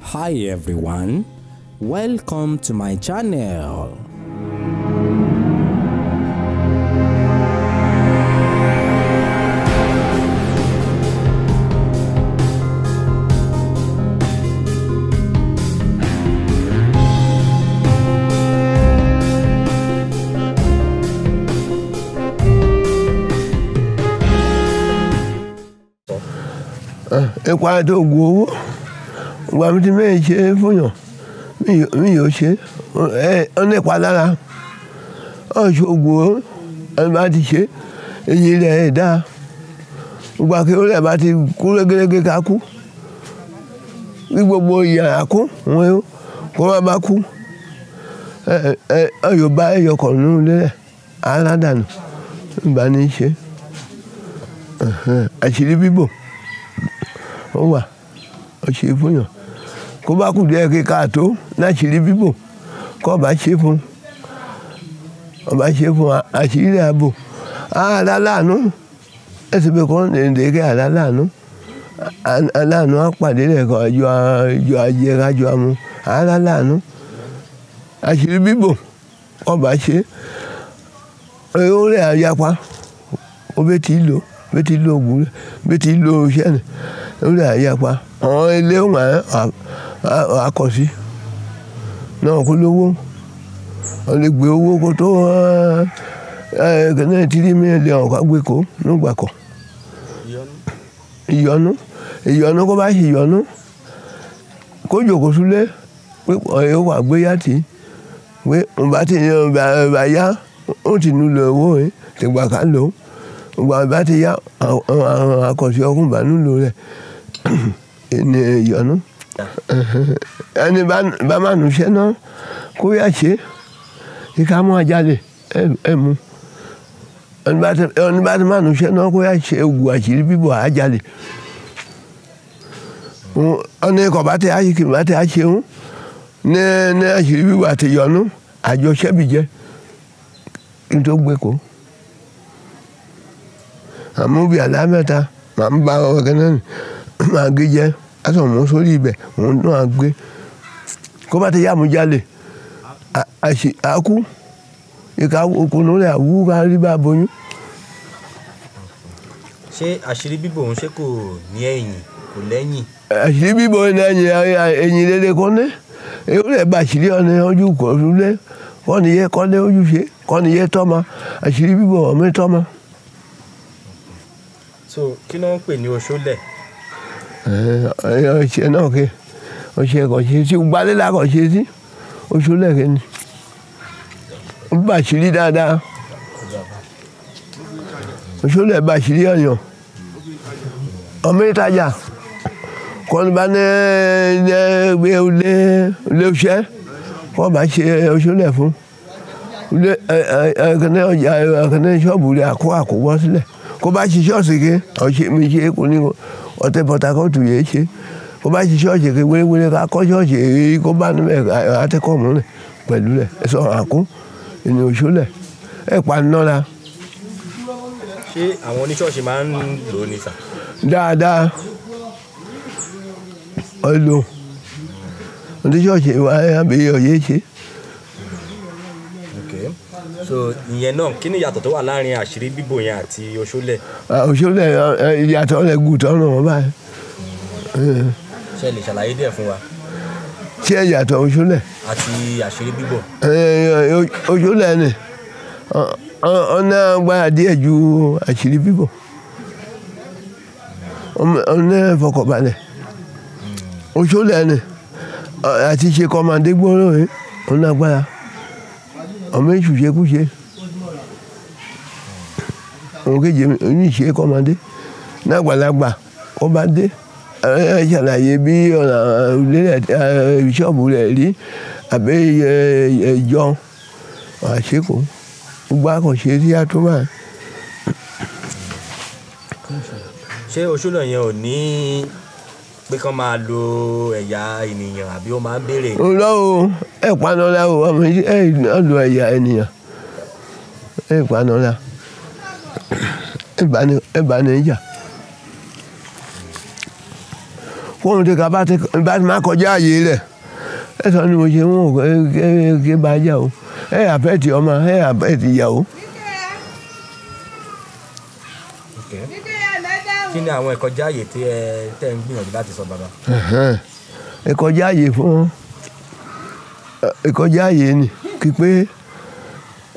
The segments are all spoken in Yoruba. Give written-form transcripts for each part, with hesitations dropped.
Hi everyone, welcome to my channel. Ẹ̀kwá tó gu owó ìgbà mi ti mẹ́rin ṣe fún yàn mi yóò ṣe ọ̀nà ìpa lára ọ̀ṣọ́gun ẹni bá ti ṣe èyí rẹ̀ ẹ̀ dáa gbogbo akéwòn rẹ̀ bá ti kú rẹ́gẹ́rẹ́gẹ́ ká kú bí gbogbo ìyàrá kú wọn yóò kó má bá kú ọ̀yọ́ bá ẹ̀yọ kọ̀ nínú lẹ́lẹ̀ aládàánu ìgbà ní í ṣe àṣírí bíbò ó wà ó ṣe fún yàn kó bá kù díẹ̀ kí káàtó láṣìírí bíbò kó bá ṣe fún àṣírí rẹ̀ àbò aláàánú ẹsẹ̀ bẹ́ẹ̀ kọ́ lè kẹ́ aláàánú aláàánú àpàdé rẹ̀ kọ́ jọ ajẹ́ra jọ amú aláàánú àṣírí bíbò kó bá ṣe ó rẹ̀ àyapa ó bẹ́ẹ̀ tí lò bẹ́ẹ̀ tí lò ògùn bẹ́ẹ̀ tí lò ṣẹ́ni ó rẹ̀ àyapa àwọn ilé òun àkọsí náà kó lówó wọ́n lè gbé owó kó tó kẹ́nẹ́ tírí mílíọ̀nù ọ̀ká gbé kó nígbà kan ìyọnu kó bá ṣe ìyọnu kó jòkó súlé pé ọ̀yọ́ wà gbé yàtì pé òun bá ti bá yá ó ti nílò owó rẹ̀ tìgbà ká lò ó ìgbà bá ti yá àwọn àkọsí ọkùnrin bá nílò rẹ̀ ní ìyọnu ẹni bá máa nù ṣẹ́ náà kó yá ṣe ìka mú ajálẹ̀ ẹ̀ mú ẹni bá ti máa nù ṣẹ́ náà kó yá ṣe ògùn àṣírí bíbọ̀ ajálẹ̀ ọ̀nà ikọ̀ bá ti àṣìkì bá ti àṣeun ní àṣírí bíbọ̀ àti ìyọnu àjọṣẹ́bì jẹ́ kí n tó gbé kó àmúbi àlámẹ́ta màá ń bá ọ̀gẹ́ náà máa gé jẹ́ aṣọ mú sórí ibẹ̀ òun náà gbé kó bá ti yá mú jálè àkú ìka okùnrin rẹ̀ àwú bá rí bá boyún. ṣé àṣírí bíbò òun ṣé kò ní ẹ̀yìn kò lẹ́yìn. àṣírí bíbò ní ẹ̀yìn rere kọ́ ní èyí rẹ̀ bá àṣírí ọ̀nà ojú kò lulẹ̀ kọ́ ni yẹ kọ́ ní ojú ṣe kọ́ ni yẹ tọ́mọ àṣírí bíbò ọ̀mí tọ́mọ. so kí ló ń pè ní oṣólẹ̀. ọṣẹ náà kẹ ọṣẹ kò ṣe sí gbalẹ́lá kò ṣe sí oṣólẹ̀ kẹ ni ó bá ṣírí dáadáa oṣólẹ̀ bá ṣírí ọ̀yàn ọmọ ìtajà kọ́ni bá ní gbé ilé iṣẹ́ kọ́ bá ṣe oṣólẹ̀ fún ẹ̀kẹ́ni ṣọ́ọ̀bù rẹ̀ àkówọ́ sílẹ̀ kó bá ṣe ṣọ́ọ̀ṣì ké ọ̀ṣẹ́ mi ṣe kò ní ọ̀tẹ̀ Port Harcourt yẹn ṣe kó bá ṣe ṣọ́ọ̀ṣì ké wéréwéré ká kọ́ ṣọ́ọ̀ṣì èyí kó bá níbẹ̀ àtẹ́kọ̀ọ́mù rẹ̀ pẹ̀lú rẹ̀ ẹ̀sọ́ àkú ènìyàn òṣòlẹ̀ ẹ̀ pa nọ́ra. ṣé àwọn oníṣọ́ọ̀ṣì máa ń lò ó ní sà. dáadáa ọ̀lò oníṣọ́ọ̀ṣì wa àbí ọ̀yẹ́ ṣe. so ìyẹn náà kí ni ìyàtọ̀ tó wà láàrin àṣírí bíbò yẹn àti oṣólẹ̀. oṣólẹ̀ ìyàtọ̀ rẹ̀ gùn tọ́nà wọn báyìí. ṣé ẹ lè ṣàlàyé díẹ̀ fún wa. ṣé ìyàtọ̀ oṣólẹ̀. àti àṣírí bíbò. oṣólẹ̀ ni ọ̀nà agbára díẹ̀ ju àṣírí bíbò ọ̀nà ìfọkànbalẹ̀ oṣólẹ̀ ni àti ṣe kọ́mọdé gbóró ọ̀nà agbára ọmọ èṣù ṣe kú ṣe òun kéje oníṣe kọ́mọdé nágbàlagbà kó bá dé ẹ ṣàlàyé bí ọ̀nà ṣọ́ọ̀bù rẹ̀ rí àbẹ́ ẹ̀jọ́ àṣekò gbogbo àkànṣe rí àtúmọ̀. ṣé oṣólẹ̀ yẹn ò ní pé kán máa lo ẹ̀yà ènìyàn àbí ó máa ń béèrè. lọ́wọ́ ẹ̀ panọ́lá o ọmọ ẹ̀ náà lo ẹ̀yà ènìyàn ẹ̀ panọ́lá ẹ̀ bá ní ìjà fóun tí ká bá ti má kọjá àyè rẹ̀ ẹ sọ ni mo ṣe wọn ké bá jà o ẹ àfẹ́ẹ̀tì ọmọ ẹ àfẹ́ẹ̀tì ìyàwó. kí ni àwọn ìkọjá àyè tí tẹ́ ń gbìyànjú láti sọ bàbá. ìkọjá àyè fún ìkọjá àyè ni kí pé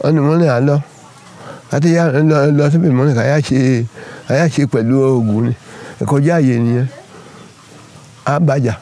ọ̀nà mọ́ni àlọ́ àti lọ síbi mọ́ni káyà ṣe pẹ̀lú oògùn ni ìkọjá àyè nìyẹn á bàjá.